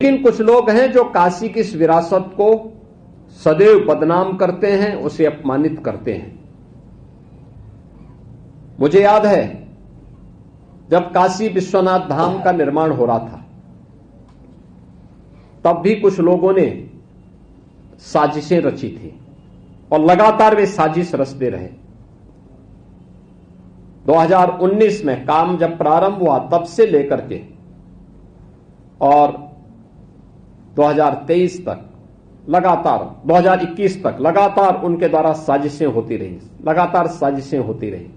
लेकिन कुछ लोग हैं जो काशी की इस विरासत को सदैव बदनाम करते हैं, उसे अपमानित करते हैं। मुझे याद है जब काशी विश्वनाथ धाम का निर्माण हो रहा था, तब भी कुछ लोगों ने साजिशें रची थी और लगातार वे साजिश रचते रहे। 2019 में काम जब प्रारंभ हुआ तब से लेकर के और 2023 तक लगातार 2021 तक लगातार उनके द्वारा साजिशें होती रही, लगातार साजिशें होती रही।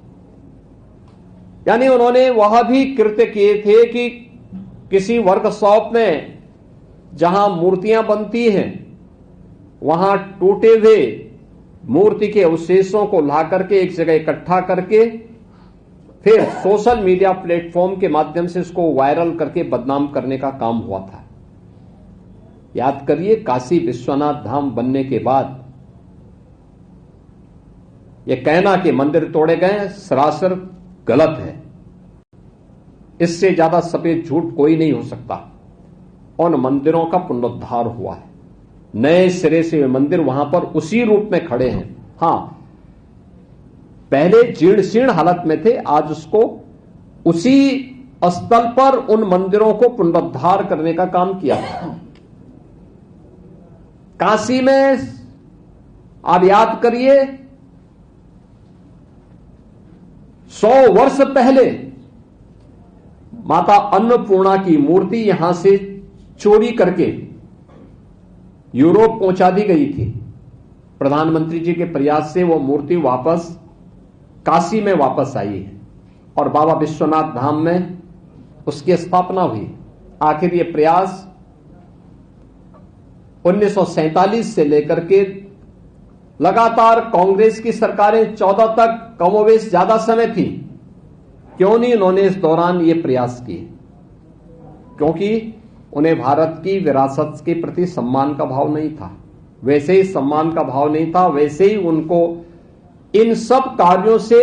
यानी उन्होंने वह भी कृत्य किए थे कि किसी वर्कशॉप में जहां मूर्तियां बनती हैं, वहां टूटे हुए मूर्ति के अवशेषों को ला करके एक जगह इकट्ठा करके फिर सोशल मीडिया प्लेटफॉर्म के माध्यम से इसको वायरल करके बदनाम करने का काम हुआ था। याद करिए, काशी विश्वनाथ धाम बनने के बाद यह कहना कि मंदिर तोड़े गए सरासर गलत है। इससे ज्यादा सफेद झूठ कोई नहीं हो सकता। उन मंदिरों का पुनरुद्धार हुआ है, नए सिरे से वे मंदिर वहां पर उसी रूप में खड़े हैं। हां, पहले जीर्ण शीर्ण हालत में थे, आज उसको उसी स्थल पर उन मंदिरों को पुनरुद्धार करने का काम किया था। काशी में आप याद करिए, 100 वर्ष पहले माता अन्नपूर्णा की मूर्ति यहां से चोरी करके यूरोप पहुंचा दी गई थी। प्रधानमंत्री जी के प्रयास से वो मूर्ति वापस काशी में वापस आई है और बाबा विश्वनाथ धाम में उसकी स्थापना हुई। आखिर ये प्रयास 1947 से लेकर के लगातार कांग्रेस की सरकारें 14 तक कमोवेश ज्यादा समय थी, क्यों नहीं उन्होंने इस दौरान ये प्रयास किए? क्योंकि उन्हें भारत की विरासत के प्रति सम्मान का भाव नहीं था। वैसे ही सम्मान का भाव नहीं था, वैसे ही उनको इन सब कार्यों से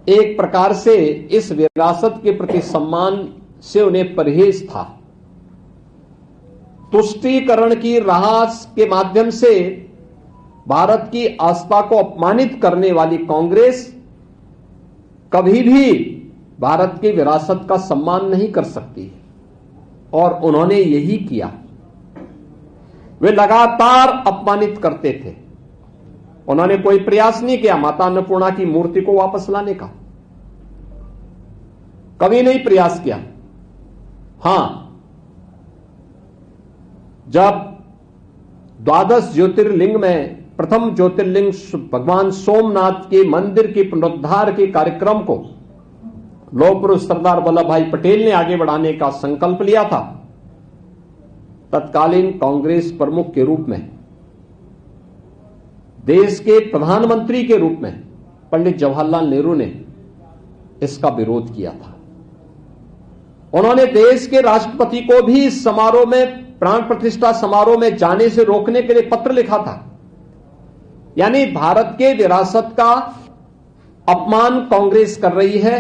एक प्रकार से इस विरासत के प्रति सम्मान से उन्हें परहेज था। तुष्टीकरण की राह के माध्यम से भारत की आस्था को अपमानित करने वाली कांग्रेस कभी भी भारत की विरासत का सम्मान नहीं कर सकती, और उन्होंने यही किया। वे लगातार अपमानित करते थे। उन्होंने कोई प्रयास नहीं किया माता अन्नपूर्णा की मूर्ति को वापस लाने का, कभी नहीं प्रयास किया। हां, जब 12 ज्योतिर्लिंग में प्रथम ज्योतिर्लिंग भगवान सोमनाथ के मंदिर के पुनरुद्धार के कार्यक्रम को लौह पुरुष सरदार वल्लभ भाई पटेल ने आगे बढ़ाने का संकल्प लिया था, तत्कालीन कांग्रेस प्रमुख के रूप में, देश के प्रधानमंत्री के रूप में पंडित जवाहरलाल नेहरू ने इसका विरोध किया था। उन्होंने देश के राष्ट्रपति को भी इस समारोह में, प्राण प्रतिष्ठा समारोह में जाने से रोकने के लिए पत्र लिखा था। यानी भारत के विरासत का अपमान कांग्रेस कर रही है,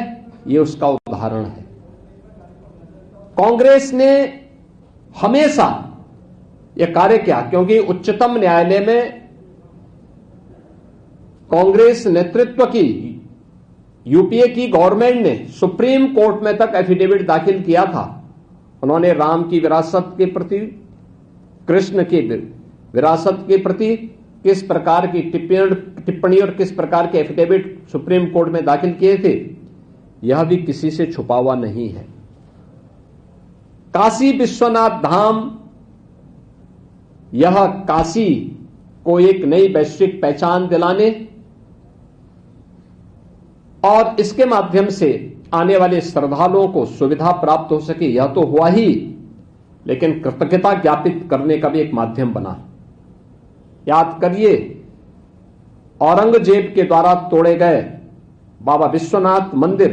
यह उसका उदाहरण है। कांग्रेस ने हमेशा यह कार्य किया, क्योंकि उच्चतम न्यायालय में कांग्रेस नेतृत्व की यूपीए की गवर्नमेंट ने सुप्रीम कोर्ट में तक एफिडेविट दाखिल किया था। उन्होंने राम की विरासत के प्रति, कृष्ण की विरासत के प्रति किस प्रकार की टिप्पणी और किस प्रकार के एफिडेविट सुप्रीम कोर्ट में दाखिल किए थे, यह भी किसी से छुपा हुआ नहीं है। काशी विश्वनाथ धाम, यह काशी को एक नई वैश्विक पहचान दिलाने और इसके माध्यम से आने वाले श्रद्धालुओं को सुविधा प्राप्त हो सके, यह तो हुआ ही, लेकिन कृतज्ञता ज्ञापित करने का भी एक माध्यम बना। याद करिए, औरंगजेब के द्वारा तोड़े गए बाबा विश्वनाथ मंदिर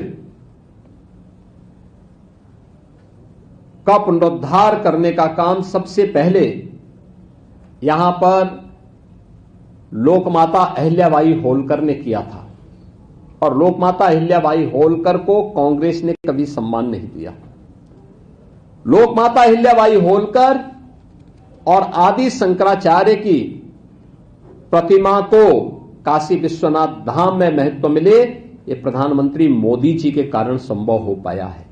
का पुनरुद्धार करने का काम सबसे पहले यहां पर लोकमाता अहिल्याबाई होलकर ने किया था, और लोकमाता अहिल्याबाई होलकर को कांग्रेस ने कभी सम्मान नहीं दिया। लोकमाता अहिल्याबाई होलकर और आदि शंकराचार्य की प्रतिमा तो काशी विश्वनाथ धाम में महत्व मिले, ये प्रधानमंत्री मोदी जी के कारण संभव हो पाया है।